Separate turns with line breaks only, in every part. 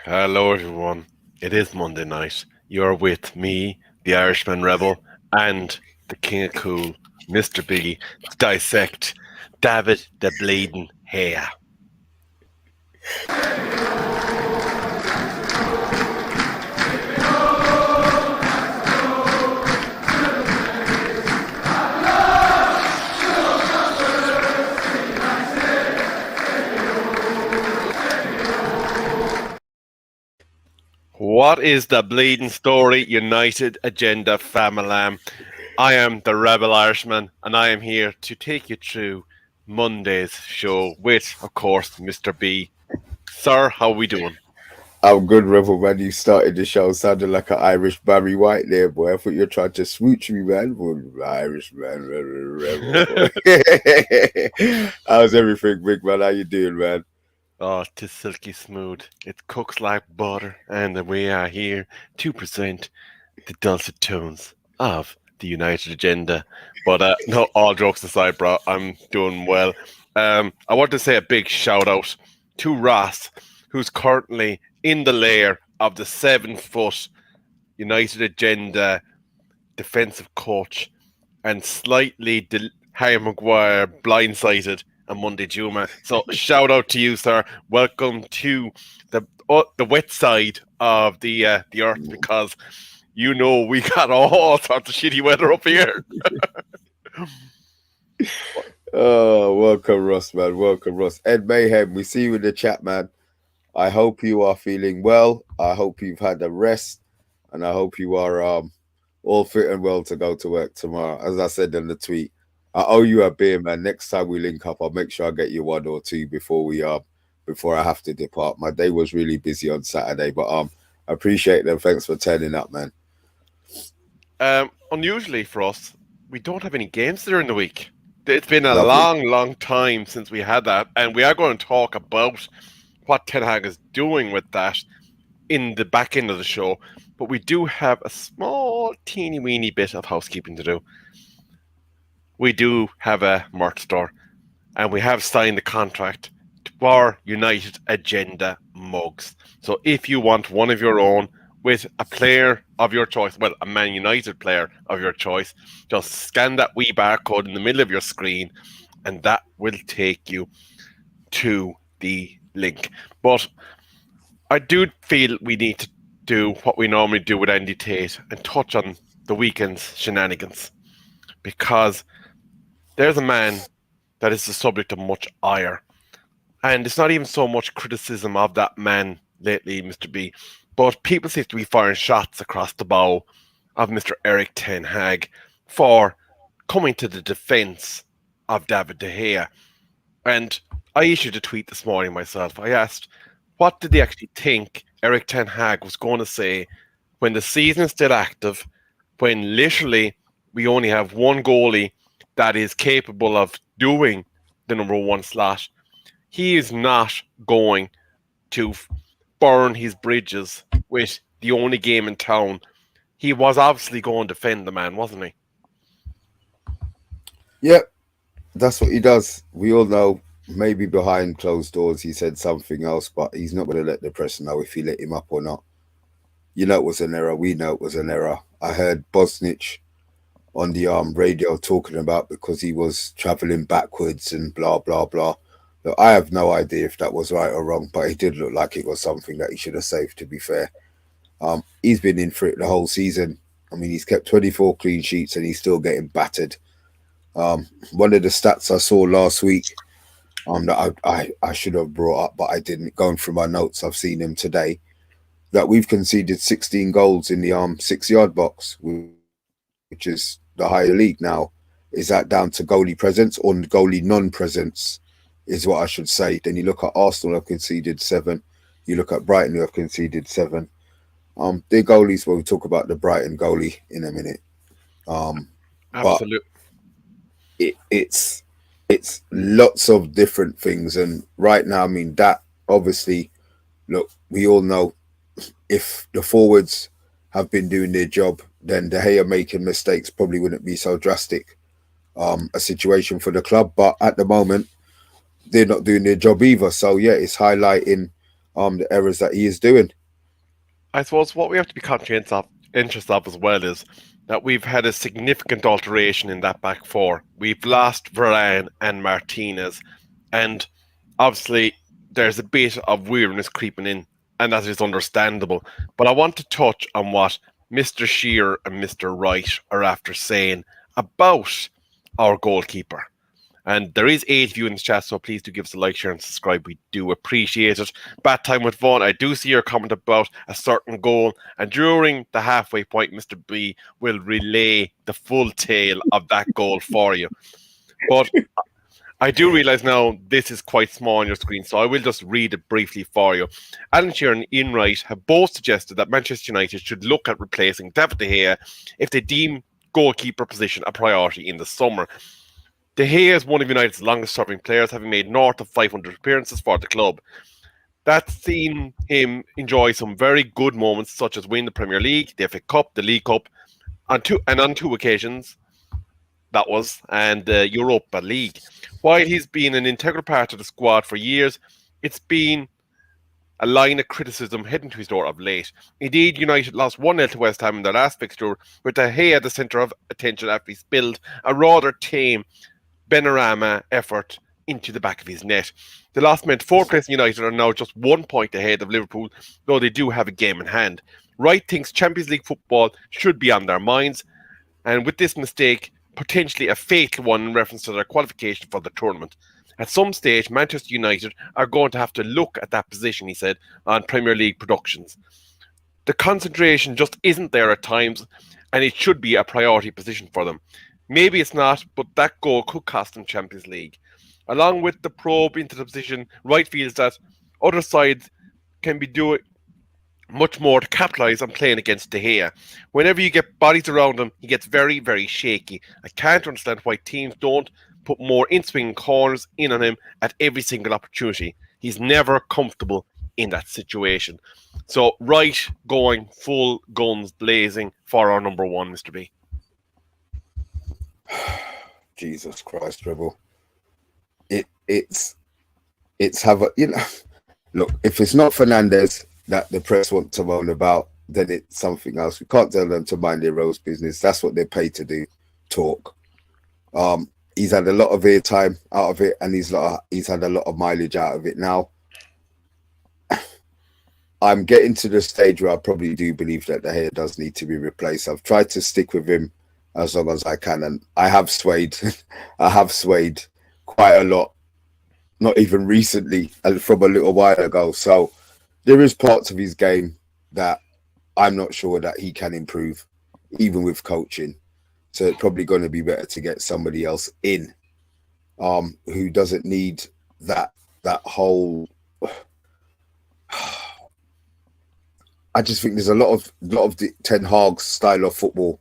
Hello, everyone. It is Monday night. You're with me, the Irishman Rebel, and the King of Cool, Mr. B, to dissect David the Bleeding Gea. What is the bleeding story? United Agenda Famalam. I am the Rebel Irishman, and I am here to take you through Monday's show with, of course, Mr. B. Sir, how we doing?
I'm good, Rebel man. You started the show sounding like an Irish Barry White there, boy. I thought you were trying to smooch me, man. Irish man, Rebel. How's everything, big man? How you doing, man?
Oh, 'tis silky smooth. It cooks like butter, and we are here to present the dulcet tones of the United Agenda. But no, all jokes aside, bro, I'm doing well. I want to say a big shout out to Ross, who's currently in the lair of the 7 foot United Agenda defensive coach and slightly Harry Maguire blindsided and Monday Juma. So shout out to you, sir. Welcome to the wet side of the earth, because you know we got all sorts of shitty weather up here.
Oh, welcome, Ross, man. Welcome, Ross. Ed Mayhem, we see you in the chat, man. I hope you are feeling well. I hope you've had a rest, and I hope you are all fit and well to go to work tomorrow. As I said in the tweet, I owe you a beer, man. Next time we link up, I'll make sure I get you one or two before I have to depart. My day was really busy on Saturday, but I appreciate them. Thanks for turning up, man.
Unusually for us, we don't have any games during the week. It's been a
Lovely.
long time since we had that, and we are going to talk about what Ten Hag is doing with that in the back end of the show. But we do have a small, teeny weeny bit of housekeeping to do. We do have a merch store, and we have signed the contract for United Agenda mugs. So if you want one of your own with a player of your choice, well, a Man United player of your choice, just scan that wee barcode in the middle of your screen, and that will take you to the link. But I do feel we need to do what we normally do with Andy Tate and touch on the weekend's shenanigans, because there's a man that is the subject of much ire. And it's not even so much criticism of that man lately, Mr. B, but people seem to be firing shots across the bow of Mr. Eric Ten Hag for coming to the defence of David De Gea. And I issued a tweet this morning myself. I asked, what did they actually think Eric Ten Hag was going to say when the season is still active, when literally we only have one goalie that is capable of doing the number one slot? He is not going to burn his bridges with the only game in town. He was obviously going to defend the man, wasn't he?
Yep, that's what he does. We all know. Maybe behind closed doors he said something else, but he's not going to let the press know if he let him up or not. You know it was an error. We know it was an error. I heard Bosnich on the radio talking about because he was travelling backwards and blah blah blah. Look, I have no idea if that was right or wrong, but it did look like it was something that he should have saved. To be fair, he's been in for it the whole season. I mean, he's kept 24 clean sheets and he's still getting battered. One of the stats I saw last week, that I should have brought up, but I didn't. Going through my notes, I've seen him today. That we've conceded 16 goals in the 6-yard box, which is the higher league now. Is that down to goalie presence or goalie non-presence? Is what I should say. Then you look at Arsenal, have conceded 7. You look at Brighton, who have conceded 7. Their goalies. Well, we'll talk about the Brighton goalie in a minute. But it's lots of different things, and right now, I mean, that obviously, look, we all know if the forwards have been doing their job, then De Gea making mistakes probably wouldn't be so drastic a situation for the club. But at the moment, they're not doing their job either. So yeah, it's highlighting the errors that he is doing.
I suppose what we have to be conscious of, interest of as well is that we've had a significant alteration in that back four. We've lost Varane and Martinez, and obviously there's a bit of weirdness creeping in, and that is understandable. But I want to touch on what Mr. Shearer and Mr. Wright are after saying about our goalkeeper. And there is 8 of you in the chat, so please do give us a like, share, and subscribe. We do appreciate it. Bat time with Vaughan. I do see your comment about a certain goal, and during the halfway point, Mr. B will relay the full tale of that goal for you. But I do realise now this is quite small on your screen, so I will just read it briefly for you. Alan Shearer and Ian Wright have both suggested that Manchester United should look at replacing David De Gea if they deem goalkeeper position a priority in the summer. De Gea is one of United's longest-serving players, having made north of 500 appearances for the club. That's seen him enjoy some very good moments, such as winning the Premier League, the FA Cup, the League Cup, on two occasions, that was, and the Europa League. While he's been an integral part of the squad for years, it's been a line of criticism heading to his door of late. Indeed, United lost 1-0 to West Ham in their last fixture, with De Gea at the centre of attention after he spilled a rather tame Benrahma effort into the back of his net. The loss meant 4th place United are now just 1 point ahead of Liverpool, though they do have a game in hand. Wright thinks Champions League football should be on their minds, and with this mistake, potentially a fatal one in reference to their qualification for the tournament. At some stage, Manchester United are going to have to look at that position, he said, on Premier League productions. The concentration just isn't there at times, and it should be a priority position for them. Maybe it's not, but that goal could cost them Champions League. Along with the probe into the position, Wright feels that other sides can be doing much more to capitalise on playing against De Gea. Whenever you get bodies around him, he gets very, very shaky. I can't understand why teams don't put more in-swing corners in on him at every single opportunity. He's never comfortable in that situation. So, Wright going full guns blazing for our number one, Mr. B.
Jesus Christ, Rebel. It's have a, you know, look, if it's not Fernandez that the press want to moan about, then it's something else. We can't tell them to mind their rose business. That's what they're paid to do, talk. He's had a lot of airtime out of it, and he's had a lot of mileage out of it now. I'm getting to the stage where I probably do believe that the hair does need to be replaced. I've tried to stick with him as long as I can, and I have swayed. I have swayed quite a lot, not even recently, from a little while ago. So there is parts of his game that I'm not sure that he can improve, even with coaching. So it's probably going to be better to get somebody else in, who doesn't need that whole. I just think there's a lot of the Ten Hag's style of football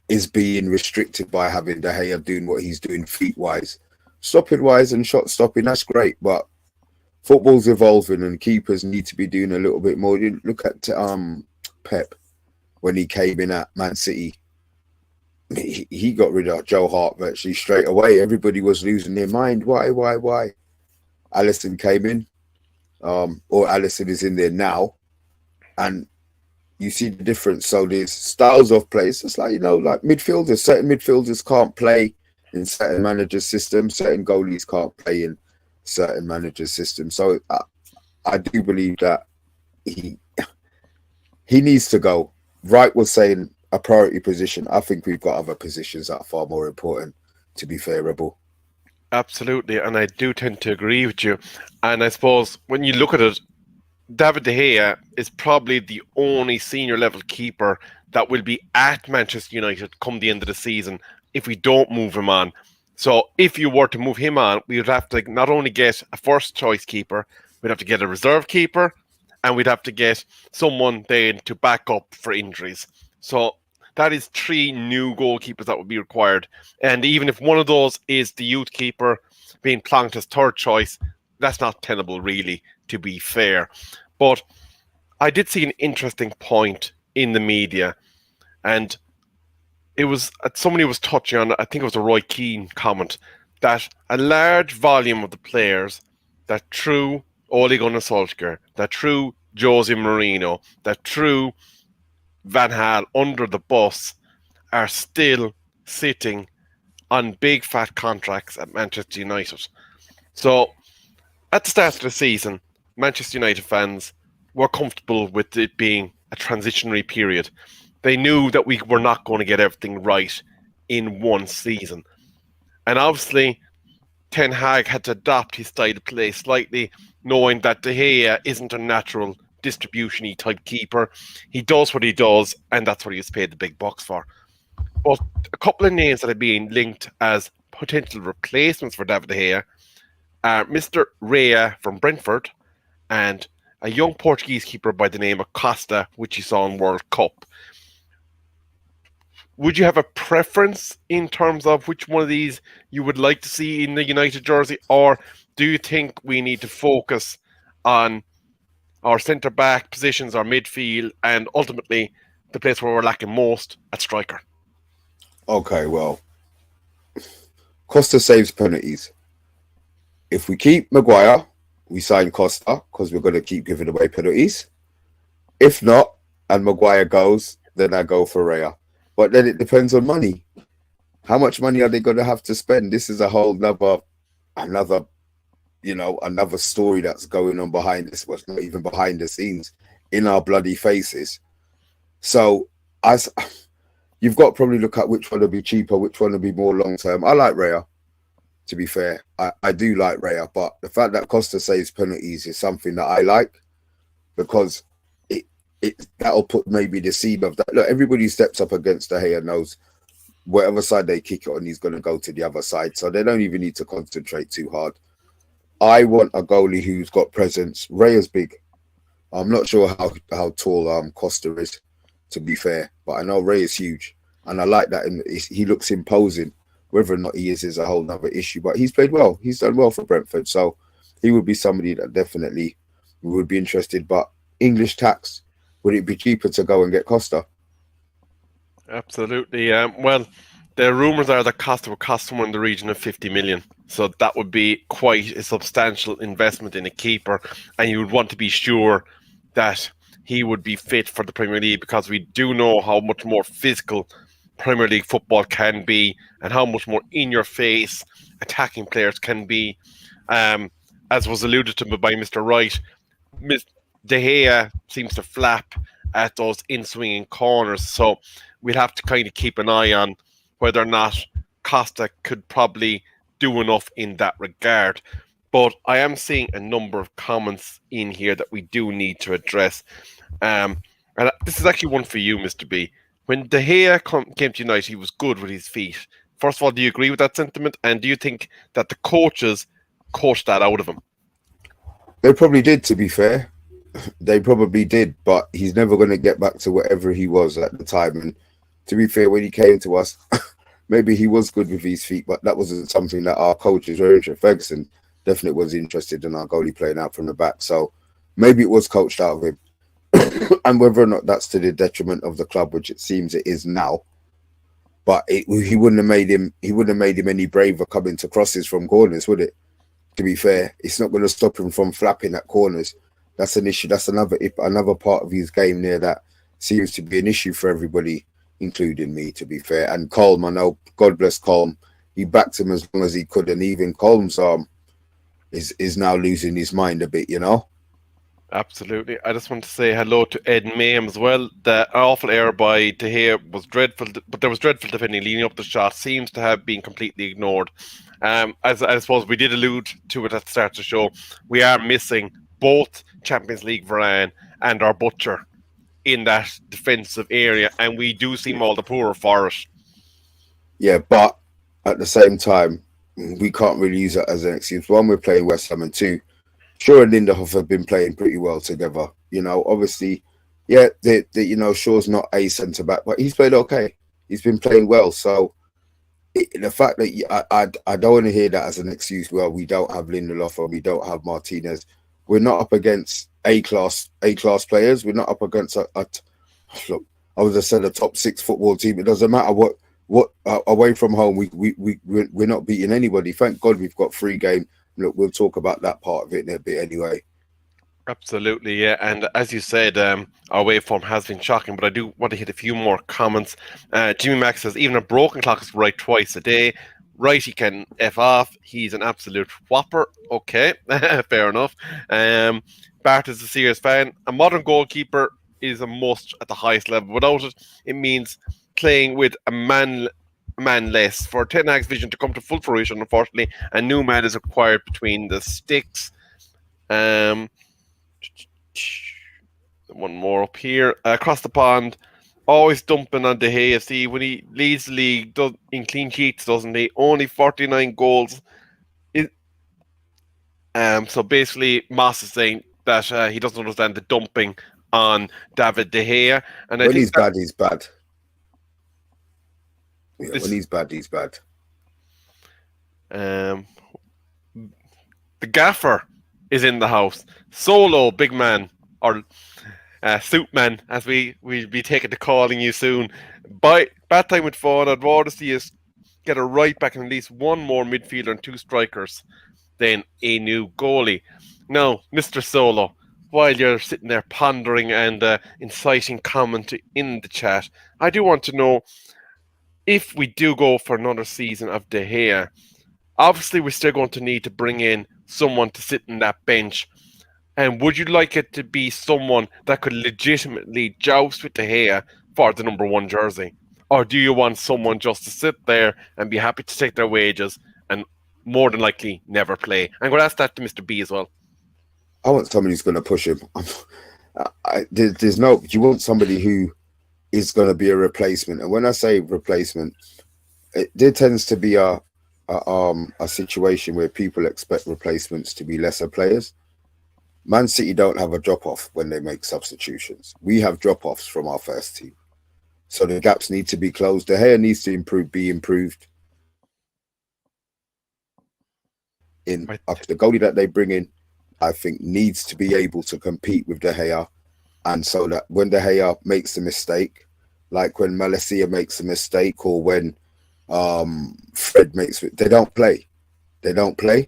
is being restricted by having De Gea doing what he's doing feet wise, stopping wise, and shot stopping. That's great, but football's evolving, and keepers need to be doing a little bit more. You look at Pep when he came in at Man City. He got rid of Joe Hart virtually straight away. Everybody was losing their mind. Why? Alisson came in, or Alisson is in there now, and you see the difference. So there's styles of play. It's like, like midfielders. Certain midfielders can't play in certain managers' systems. Certain goalies can't play in certain managers' systems. So I do believe that he needs to go. Wright was saying a priority position. I think we've got other positions that are far more important, to be fair, Rebel.
Absolutely, and I do tend to agree with you. And I suppose when you look at it, David De Gea is probably the only senior level keeper that will be at Manchester United come the end of the season if we don't move him on. So if you were to move him on, we would have to not only get a first choice keeper, we'd have to get a reserve keeper, and we'd have to get someone then to back up for injuries. So that is 3 new goalkeepers that would be required. And even if one of those is the youth keeper being plonked as third choice, that's not tenable, really, to be fair. But I did see an interesting point in the media, and it was somebody was touching on, I think it was a Roy Keane comment, that a large volume of the players that through Ole Gunnar Solskjaer, that through Jose Mourinho that threw Van Gaal under the bus are still sitting on big fat contracts at Manchester United. So at the start of the season, Manchester United fans were comfortable with it being a transitionary period. They knew that we were not going to get everything right in one season. And obviously, Ten Hag had to adopt his style of play slightly, knowing that De Gea isn't a natural distribution-y type keeper. He does what he does, and that's what he was paid the big bucks for. But a couple of names that are being linked as potential replacements for David De Gea are Mr. REYA from Brentford and a young Portuguese keeper by the name of Costa, which you saw in World Cup. Would you have a preference in terms of which one of these you would like to see in the United jersey, or do you think we need to focus on our centre-back positions, our midfield, and ultimately the place where we're lacking most at striker?
Okay, well, Costa saves penalties. If we keep Maguire, we sign Costa because we're going to keep giving away penalties. If not, and Maguire goes, then I go for REYA. But then it depends on money. How much money are they going to have to spend? This is a whole another story that's going on behind this. What's not even behind the scenes, in our bloody faces. So you've got to probably look at which one will be cheaper, which one will be more long term. I like REYA. To be fair, I do like REYA, but the fact that Costa saves penalties is something that I like, because that'll put maybe the seed of that. Look, everybody who steps up against De Gea knows whatever side they kick it on, he's going to go to the other side. So they don't even need to concentrate too hard. I want a goalie who's got presence. REYA's big. I'm not sure how tall Costa is, to be fair, but I know REYA's huge, and I like that. He looks imposing. Whether or not he is a whole other issue, but he's played well. He's done well for Brentford, so he would be somebody that definitely would be interested. But English tax, would it be cheaper to go and get Costa?
Absolutely. Well, the rumours are that Costa would cost somewhere in the region of 50 million. So that would be quite a substantial investment in a keeper, and you would want to be sure that he would be fit for the Premier League, because we do know how much more physical Premier League football can be, and how much more in-your-face attacking players can be. As was alluded to by Mr. Wright, De Gea seems to flap at those in-swinging corners, so we'll have to kind of keep an eye on whether or not Costa could probably do enough in that regard. But I am seeing a number of comments in here that we do need to address. And this is actually one for you, Mr. B. When De Gea came to United, he was good with his feet. First of all, do you agree with that sentiment? And do you think that the coaches coached that out of him?
They probably did, to be fair. They probably did, but he's never going to get back to whatever he was at the time. And to be fair, when he came to us, maybe he was good with his feet, but that wasn't something that our coaches were interested in. Ferguson definitely was interested in our goalie playing out from the back. So maybe it was coached out of him. And whether or not that's to the detriment of the club, which it seems it is now, but he wouldn't have made him any braver coming to crosses from corners, would it? To be fair, it's not going to stop him from flapping at corners. That's an issue. That's another part of his game there that seems to be an issue for everybody, including me, to be fair. And Colm, I know, God bless Colm, he backed him as long as he could, and even Colm's is now losing his mind a bit, you know.
Absolutely. I just want to say hello to Ed Mayhem as well. The awful error by De Gea was dreadful, but there was dreadful defending leading up the shot. Seems to have been completely ignored. As I suppose we did allude to it at the start of the show, we are missing both Champions League Varane and our Butcher in that defensive area, and we do seem all the poorer for it.
Yeah, but at the same time, we can't really use it as an excuse. One, we're playing West Ham, and two, Shaw and Lindelof have been playing pretty well together. You know, obviously, yeah, Shaw's not a centre back, but he's played okay. He's been playing well. So the fact that I don't want to hear that as an excuse. Well, we don't have Lindelof or we don't have Martinez. We're not up against A-class players. We're not up against look, I was just said a top 6 football team. It doesn't matter what away from home. We're not beating anybody. Thank God we've got free game. Look, we'll talk about that part of it in a bit anyway.
Absolutely, yeah. And as you said, our waveform has been shocking, but I do want to hit a few more comments. Jimmy Max says, even a broken clock is right twice a day. Right, he can F off. He's an absolute whopper. Okay, fair enough. Um, Bart is a serious fan. A modern goalkeeper is a must at the highest level. Without it, it means playing with a man less. For Ten Hag's vision to come to full fruition, unfortunately, a new man is required between the sticks. Um, One more up here. Across the pond, always dumping on De Gea. See, when he leads the league in clean sheets, doesn't he? Only 49 goals. It, so basically, Moss is saying that he doesn't understand the dumping on David De Gea. And I
When
think
he's bad, he's bad. Yeah, when
this
he's bad, he's bad.
um, the gaffer is in the house. Solo, big man, or suit man, as we'll be taking to calling you soon. Bad time with Fawn. I'd rather see us get a right back and at least one more midfielder and two strikers than a new goalie. Now, Mr. Solo, while you're sitting there pondering and inciting comment in the chat, I do want to know if we do go for another season of De Gea. Obviously, we're still going to need to bring in someone to sit in that bench. And would you like it to be someone that could legitimately joust with De Gea for the number one jersey? Or do you want someone just to sit there and be happy to take their wages and more than likely never play? I'm going to ask that to Mr. B as well.
I want somebody who's going to push him. There's no. You want somebody who is going to be a replacement. And when I say replacement, there tends to be a situation where people expect replacements to be lesser players. Man City don't have a drop-off when they make substitutions. We have drop-offs from our first team. So the gaps need to be closed. De Gea needs to be improved. The goalie that they bring in, I think, needs to be able to compete with De Gea. And so that when De Gea makes a mistake, like when Malaysia makes a mistake or when Fred makes it, they don't play. They don't play.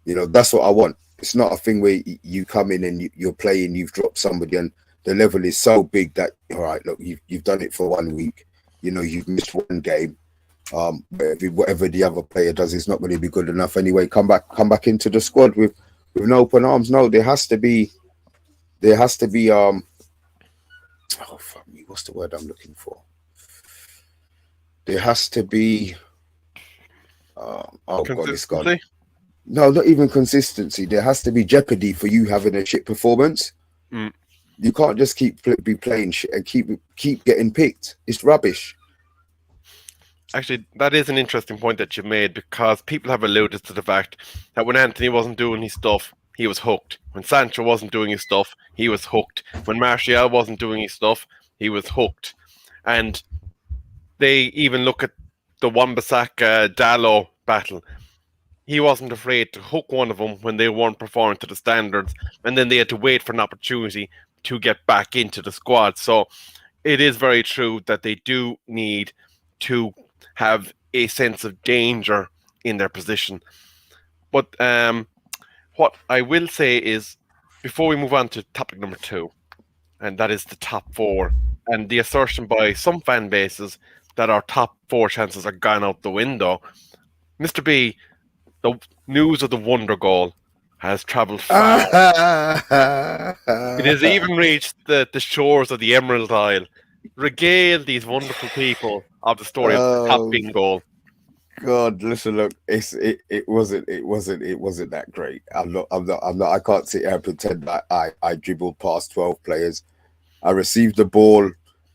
You know, that's what I want. It's not a thing where you come in and you're playing, you've dropped somebody and the level is so big that, all right, look, you've done it for 1 week. You know, you've missed one game. Whatever the other player does is not going to be good enough anyway. Come back into the squad with an open arms. No, there has to be oh fuck me, what's the word I'm looking for? There has to be oh god, it's gone. No, not even consistency. There has to be jeopardy for you having a shit performance. You can't just keep playing shit and keep getting picked. It's rubbish.
Actually, that is an interesting point that you've made because people have alluded to the fact that when Anthony wasn't doing his stuff, he was hooked. When Sancho wasn't doing his stuff, he was hooked. When Martial wasn't doing his stuff, he was hooked. And they even look at the Wan-Bissaka Dalot battle. He wasn't afraid to hook one of them when they weren't performing to the standards, and then they had to wait for an opportunity to get back into the squad. So it is very true that they do need to have a sense of danger in their position. But what I will say is, before we move on to topic number 2, and that is the top 4, and the assertion by some fan bases that our top 4 chances are gone out the window, Mr. B, the news of the wonder goal has travelled far. It has even reached the shores of the Emerald Isle. Regale these wonderful people of the story of the top bin goal.
God, listen, look, it wasn't that great. I'm not. I can't sit here and pretend that I dribbled past 12 players. I received the ball,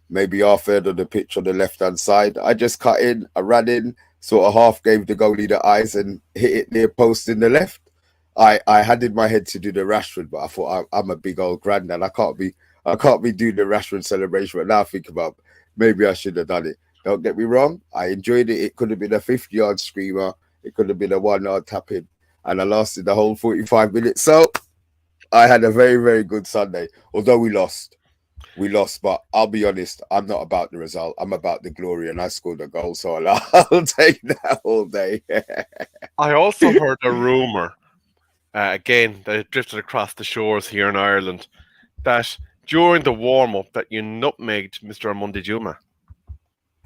maybe half end of the pitch on the left hand side. I just cut in, I ran in, sort of half gave the goalie the eyes and hit it near post in the left. I had in my head to do the Rashford, but I thought I'm a big old granddad. I can't be doing the Rashford celebration. But now I think about maybe I should have done it. Don't get me wrong. I enjoyed it. It could have been a 50-yard screamer. It could have been a 1-yard tap-in. And I lasted the whole 45 minutes. So I had a very, very good Sunday. Although we lost. But I'll be honest, I'm not about the result. I'm about the glory, and I scored a goal, so I'll take that all day.
I also heard a rumour again, that it drifted across the shores here in Ireland, that during the warm-up that you nutmegged Mr. Armando Juma.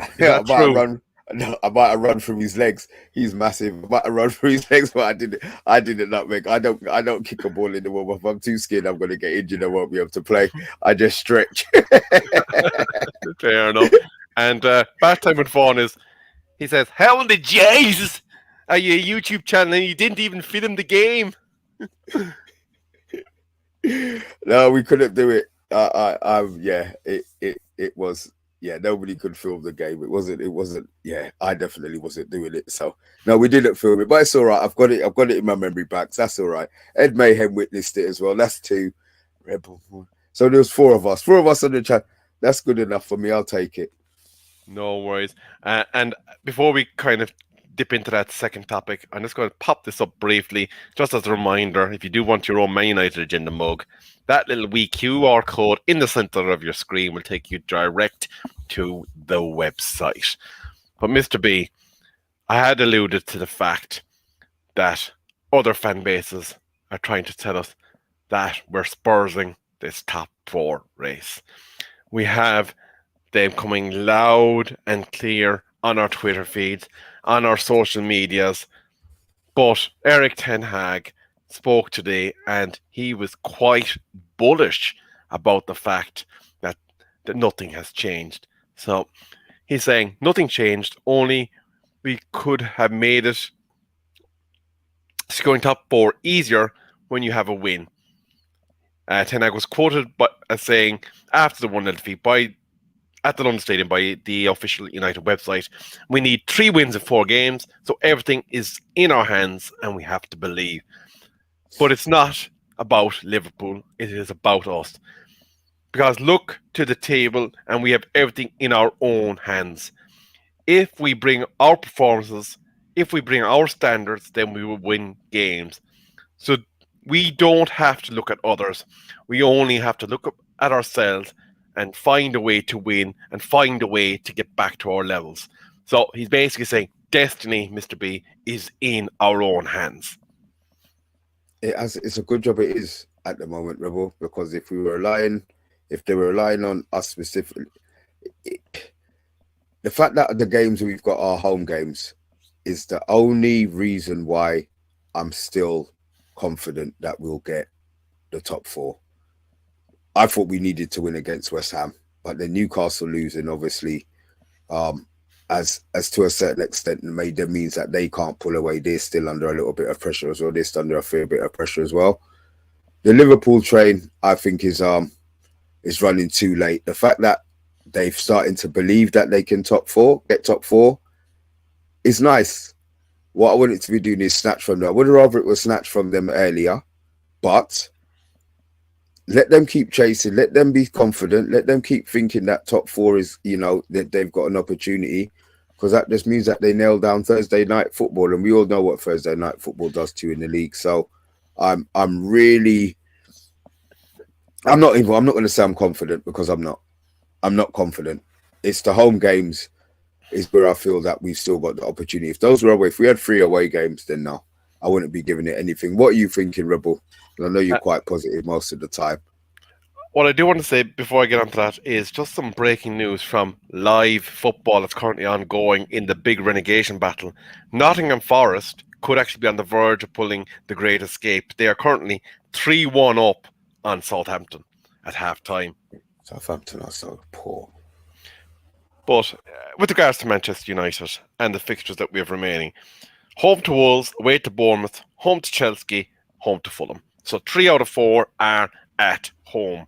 Is
Yeah, I
that
might have
true?
run. No, I might have run through his legs. He's massive. I might have run through his legs, but I didn't. I didn't nutmeg. I don't kick a ball in the warm up. I'm too scared. I'm going to get injured. I won't be able to play. I just stretch.
Fair enough. And bad time with Fawn is, he says, "How in the Jesus are you a YouTube channel and you didn't even film the game?"
No, we couldn't do it. Yeah, it was. Yeah, nobody could film the game. It wasn't. Yeah, I definitely wasn't doing it. So no, we didn't film it, but it's all right. I've got it. I've got it in my memory banks. That's all right. Ed Mayhem witnessed it as well. That's two. Rebel. So there was four of us. Four of us on the chat. That's good enough for me. I'll take it.
No worries. And before we kind of dip into that second topic, I'm just going to pop this up briefly, just as a reminder. If you do want your own Man United agenda mug, that little wee QR code in the center of your screen will take you direct to the website. But Mr. B, I had alluded to the fact that other fan bases are trying to tell us that we're spursing this top four race. We have them coming loud and clear on our Twitter feeds, on our social medias. But Eric Ten Hag spoke today and he was quite bullish about the fact that nothing has changed. So he's saying nothing changed, only we could have made it scoring top four easier when you have a win. Ten Hag was quoted as saying after the 1-0 defeat at the London Stadium by the official United website, we need 3 wins in 4 games, so everything is in our hands and we have to believe. But it's not about Liverpool, it is about us. Because look to the table and we have everything in our own hands. If we bring our performances, if we bring our standards, then we will win games. So we don't have to look at others. We only have to look at ourselves and find a way to win and find a way to get back to our levels. So he's basically saying destiny, Mr. B, is in our own hands.
It's a good job it is at the moment, Rebel, because if they were relying on us specifically, the fact that the games we've got are home games is the only reason why I'm still confident that we'll get the top 4. I thought we needed to win against West Ham, but the Newcastle losing obviously, as to a certain extent, means that they can't pull away. They're still under a little bit of pressure as well. They're still under a fair bit of pressure as well. The Liverpool train, I think, is running too late. The fact that they've started to believe that they can get top 4, is nice. What I want it to be doing is snatch from them. I would rather it was snatched from them earlier, but let them keep chasing. Let them be confident. Let them keep thinking that top 4 is, that they've got an opportunity, because that just means that they nail down Thursday night football, and we all know what Thursday night football does to you in the league. So I'm not going to say I'm confident, because I'm not confident. It's the home games is where I feel that we've still got the opportunity. If we had 3 away games, then no, I wouldn't be giving it anything. What are you thinking, Rebel? I know you're quite positive most of the time.
What I do want to say before I get onto that is just some breaking news from live football that's currently ongoing in the big relegation battle. Nottingham Forest could actually be on the verge of pulling the Great Escape. They are currently 3-1 up on Southampton at half-time.
Southampton are so poor.
But with regards to Manchester United and the fixtures that we have remaining, home to Wolves, away to Bournemouth, home to Chelsea, home to Fulham. So 3 out of 4 are at home.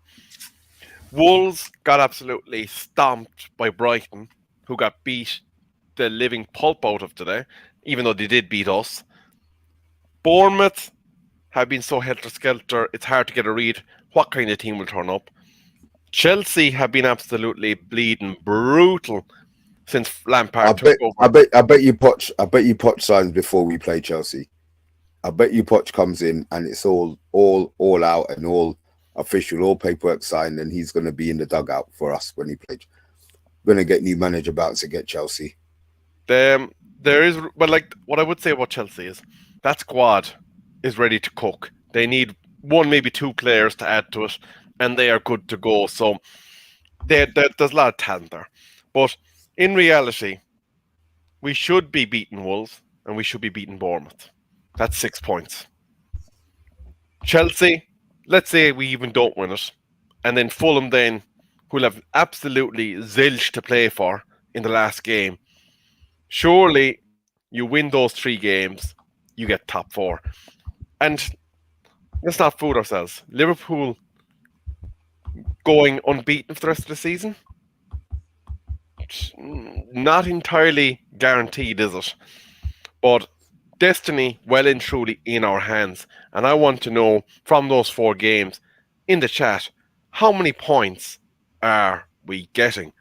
Wolves got absolutely stomped by Brighton, who got beat the living pulp out of today, even though they did beat us. Bournemouth have been so helter-skelter, it's hard to get a read what kind of team will turn up. Chelsea have been absolutely bleeding brutal since Lampard took over.
I bet you Poch signs before we play Chelsea. I bet you Poch comes in and it's all out and all official, all paperwork signed, and he's going to be in the dugout for us when he plays. We're going to get new manager bouts to get Chelsea.
There is, but like what I would say about Chelsea is that squad is ready to cook. They need one, maybe two players to add to it, and they are good to go. So there's a lot of talent there. But in reality, we should be beating Wolves and we should be beating Bournemouth. That's 6 points. Chelsea, let's say we even don't win it, and then Fulham then, who'll have absolutely zilch to play for in the last game. Surely you win those 3 games, you get top 4. And let's not fool ourselves. Liverpool going unbeaten for the rest of the season? Not entirely guaranteed, is it? But destiny well and truly in our hands. And I want to know from those 4 games in the chat, how many points are we getting?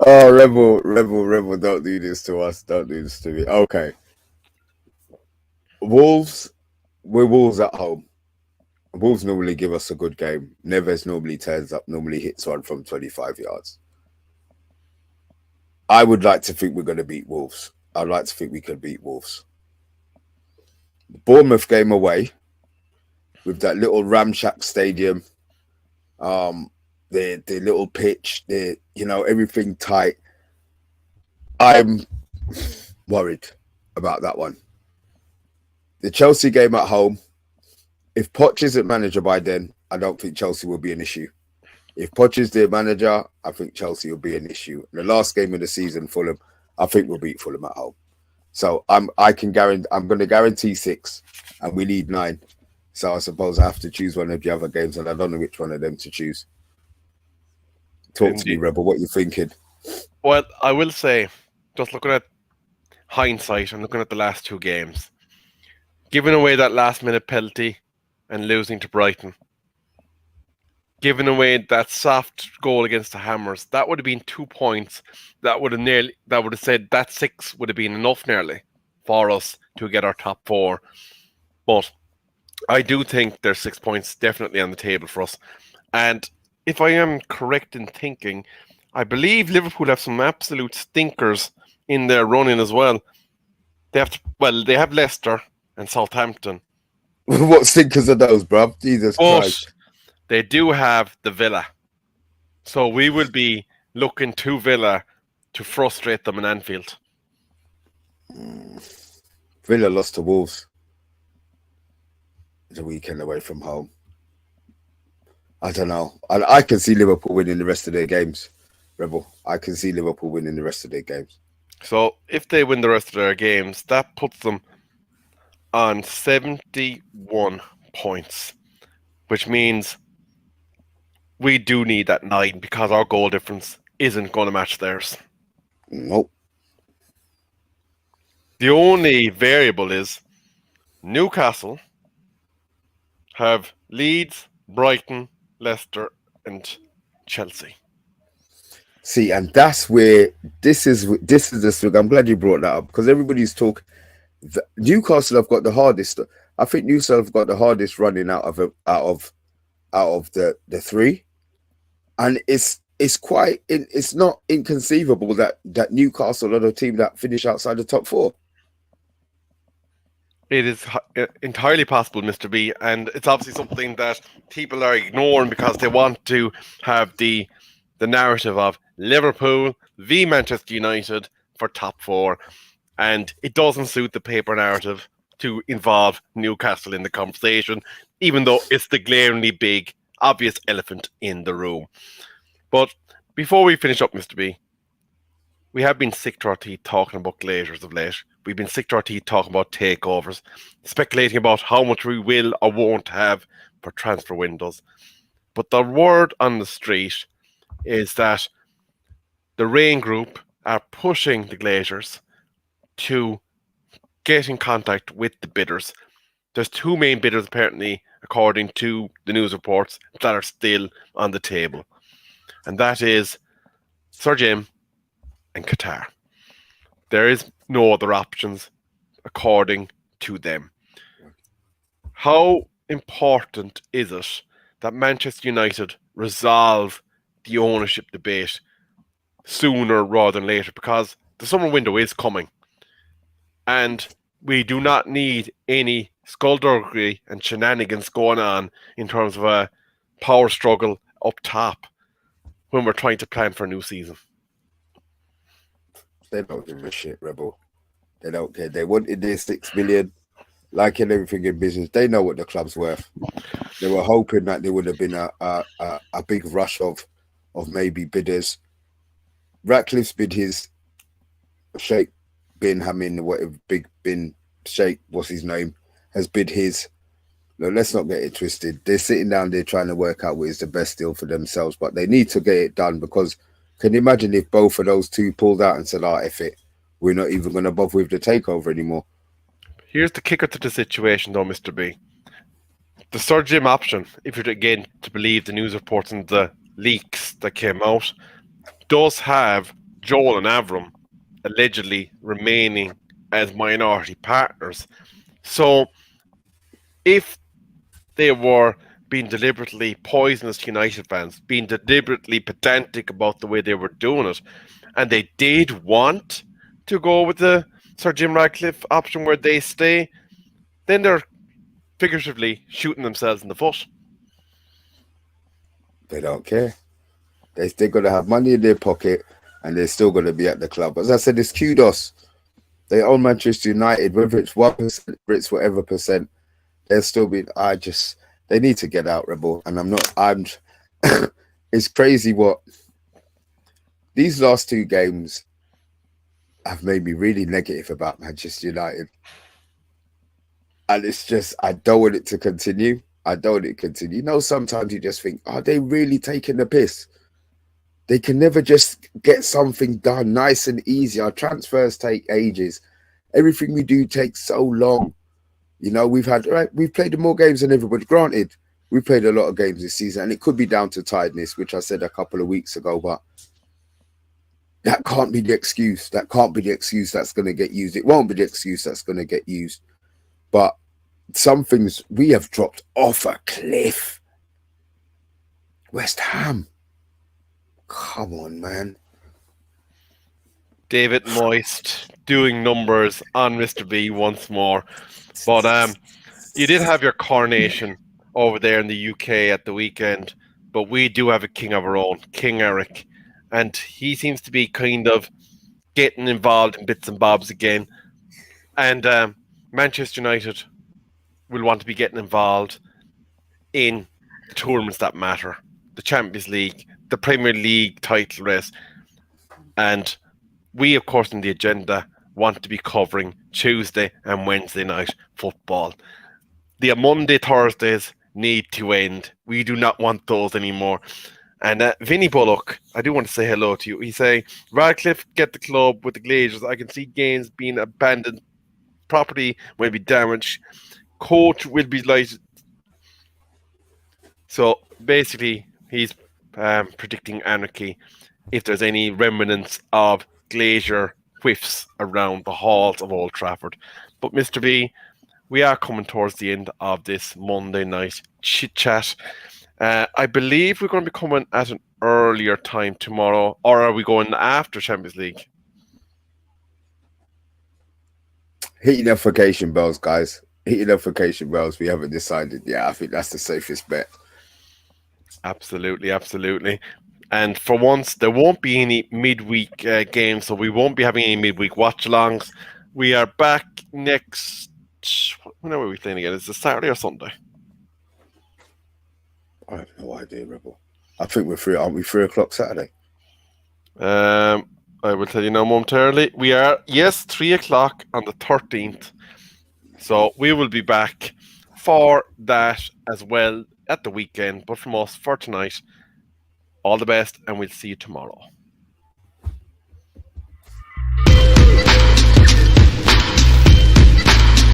Oh, Rebel, don't do this to us. Don't do this to me. Okay. Wolves, we're Wolves at home. Wolves normally give us a good game. Neves normally turns up, normally hits one from 25 yards. I would like to think we're going to beat Wolves. I'd like to think we could beat Wolves. The Bournemouth game away, with that little ramshack stadium, the little pitch, everything tight. I'm worried about that one. The Chelsea game at home, if Poch isn't manager by then, I don't think Chelsea will be an issue. If Poch is the manager, I think Chelsea will be an issue. The last game of the season, Fulham, I think we'll beat Fulham at home. So I'm going to guarantee 6, and we need 9. So I suppose I have to choose one of the other games, and I don't know which one of them to choose. Talk to me, Rebel. What you thinking?
Well, I will say, just looking at hindsight and looking at the last 2 games, giving away that last-minute penalty and losing to Brighton, giving away that soft goal against the Hammers, that would have been 2 points. That would have said that 6 would have been enough nearly for us to get our top 4. But I do think there's 6 points definitely on the table for us. And if I am correct in thinking, I believe Liverpool have some absolute stinkers in their running as well. They have Leicester and Southampton.
What stinkers are those, bruv? Jesus Christ.
They do have the Villa. So we will be looking to Villa to frustrate them in Anfield.
Villa lost to Wolves the weekend away from home. I don't know. I can see Liverpool winning the rest of their games, Rebel. I can see Liverpool winning the rest of their games.
So if they win the rest of their games, that puts them on 71 points, which means we do need that 9 because our goal difference isn't going to match theirs.
Nope.
The only variable is Newcastle have Leeds, Brighton, Leicester, and Chelsea.
See, and that's where this is the. I'm glad you brought that up because everybody's talking. Newcastle have got the hardest. I think Newcastle have got the hardest running out of the 3, and it's not inconceivable that Newcastle are the team that finish outside the top 4.
It is entirely possible, Mr. B, and it's obviously something that people are ignoring because they want to have the narrative of Liverpool v Manchester United for top 4, and it doesn't suit the paper narrative to involve Newcastle in the conversation, even though it's the glaringly big, obvious elephant in the room. But before we finish up, Mr. B, we have been sick to our teeth talking about Glazers of late. We've been sick to our teeth talking about takeovers, speculating about how much we will or won't have for transfer windows. But the word on the street is that the Rain Group are pushing the Glazers to get in contact with the bidders. There's 2 main bidders, apparently, according to the news reports, that are still on the table. And that is Sir Jim and Qatar. There is no other options, according to them. How important is it that Manchester United resolve the ownership debate sooner rather than later? Because the summer window is coming. And we do not need any skullduggery and shenanigans going on in terms of a power struggle up top when we're trying to plan for a new season.
They don't give a shit, Rebel. They don't care. They wanted their 6 million, like in everything in business. They know what the club's worth. They were hoping that there would have been a big rush of maybe bidders. Ratcliffe's bid his, Sheikh bin Hamin, whatever, Big bin Sheikh, what's his name, has bid his. No, let's not get it twisted. They're sitting down there trying to work out what is the best deal for themselves, but they need to get it done, because can you imagine if both of those two pulled out and said, F it, we're not even going to bother with the takeover anymore.
Here's the kicker to the situation, though, Mr. B. The Sir Jim option, if you're again to believe the news reports and the leaks that came out, does have Joel and Avram allegedly remaining as minority partners. So if they were being deliberately poisonous to United fans, being deliberately pedantic about the way they were doing it, and they did want to go with the Sir Jim Ratcliffe option where they stay, then they're figuratively shooting themselves in the foot.
They don't care. They're going to have money in their pocket and they're still going to be at the club. As I said, it's kudos. They own Manchester United, whether it's 1%, whether it's whatever percent, they'll still be. They need to get out, Rebel. And it's crazy what these last two games have made me really negative about Manchester United. And it's just, I don't want it to continue. You know, sometimes you just think, are they really taking the piss? They can never just get something done nice and easy. Our transfers take ages. Everything we do takes so long. You know, we've played more games than everybody. Granted, we've played a lot of games this season, and it could be down to tiredness, which I said a couple of weeks ago, but that can't be the excuse. That can't be the excuse that's going to get used. It won't be the excuse that's going to get used. But some things we have dropped off a cliff. West Ham. Come on, man.
David Moist doing numbers on Mr. B once more. But you did have your coronation over there in the UK at the weekend, but we do have a king of our own, King Eric. And he seems to be kind of getting involved in bits and bobs again. And Manchester United will want to be getting involved in the tournaments that matter. The Champions League, the Premier League title race. And we, of course, in the agenda want to be covering Tuesday and Wednesday night football. The Monday, Thursdays need to end. We do not want those anymore. And Vinny Bullock, I do want to say hello to you. He's saying, Radcliffe get the club with the Glazers. I can see games being abandoned. Property will be damaged. Coach will be delighted. So basically, he's predicting anarchy if there's any remnants of Glazier whiffs around the halls of Old Trafford. But Mr. B, we are coming towards the end of this Monday night chit-chat. I believe we're going to be coming at an earlier time tomorrow, or are we going after Champions League?
Hit your notification bells, guys. Hit your notification bells. We haven't decided. Yeah, I think that's the safest bet.
Absolutely, absolutely. And for once, there won't be any midweek games, so we won't be having any midweek watch-alongs. We are back next... When are we playing again? Is it Saturday or Sunday?
I have no idea, Rebel. I think we're free. Aren't we 3 o'clock Saturday?
I will tell you now momentarily. We are, yes, 3 o'clock on the 13th. So we will be back for that as well at the weekend. But from us for tonight, all the best, and we'll see you tomorrow.